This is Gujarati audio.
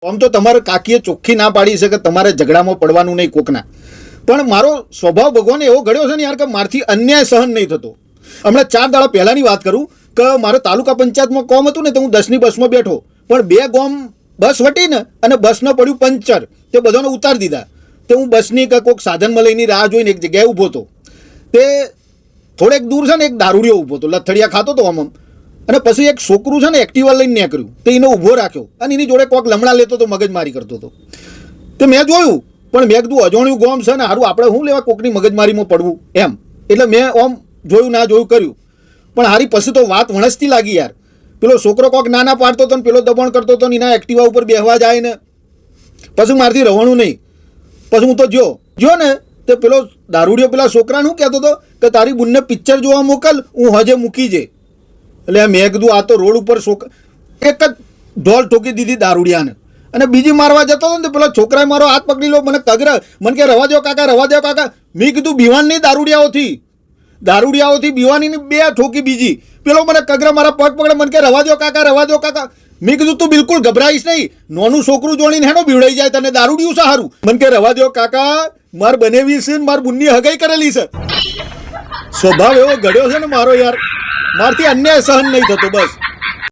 આમ તો તમારે કાકીએ ચોખ્ખી ના પાડી છે કે તમારે ઝઘડામાં પડવાનું નહીં કોકના, પણ મારો સ્વભાવ ભગવાને એવો ઘડ્યો છે ને યાર કે મારથી અન્યાય સહન નહીં થતો. હમણાં 4 દાડા પહેલાંની વાત કરું કે મારે તાલુકા પંચાયતમાં કોમ હતું ને તો હું 10ની બસમાં બેઠો, પણ 2 ગામ બસ વટી ને અને બસને પડ્યું પંચર, તે બધાને ઉતારી દીધા. તે હું બસની કે કોઈક સાધનમાં લઈને રાહ જોઈને એક જગ્યાએ ઊભો હતો. તે થોડેક દૂર છે ને એક દારૂડિયો ઊભો હતો, લથડિયા ખાતો હતો આમ, અને પછી એક છોકરું છે ને એક્ટિવા લઈને નીકળ્યું, તે એને ઊભો રાખ્યો અને એની જોડે કોઈક લમણા લેતો તો, મગજમારી કરતો હતો. તે મેં જોયું, પણ મેં કીધું અજાણ્યું ગામ છે ને સારું આપણે શું લેવા કોકની મગજમારીમાં પડવું એમ, એટલે મેં આમ જોયું ના જોયું કર્યું. પણ હારી પછી તો વાત વણસતી લાગી યાર. પેલો છોકરો કોઈક નાના પાડતો હતો ને પેલો દબાણ કરતો હતો ને એના એક્ટિવા ઉપર બેહવા જાય ને પછી મારથી રહેવાનું નહીં. પછી હું તો જો ને તે પેલો દારૂડિયો પેલા છોકરાને શું કહેતો હતો કે તારી બુનને પિક્ચર જોવા મોકલ, હું હજે મૂકી જે. એટલે મેં કીધું આ તો રોડ ઉપર એક જ ઢોલ ઠોકી દીધી દારૂડિયાને, અને બીજી મારવા જતો હતો ને પેલો છોકરાએ મારો હાથ પકડી લો, મને કગર, મને કે રવા દો કાકા, રવા દો કાકા. મેં કીધું બીવાન નહીં, દારૂડિયાઓથી બીવાની 2 ઠોકી બીજી. પેલો મને કગર મારા પગ પકડે, મને કે રવા દો કાકા, રવા દો કાકા. મેં કીધું તું બિલકુલ ગભરાઈશ નહીં, નાનું છોકરું જોડીને હેનો બીવડાઈ જાય તને, દારૂડિયું છે સારું. મને કે રવા દો કાકા, માર બનેવી છે ને માર બુનની હગાઈ કરેલી છે. સ્વભાવ એવો ઘડ્યો છે ને મારો યાર, મારથી અન્યાય સહન નહીં થતો બસ.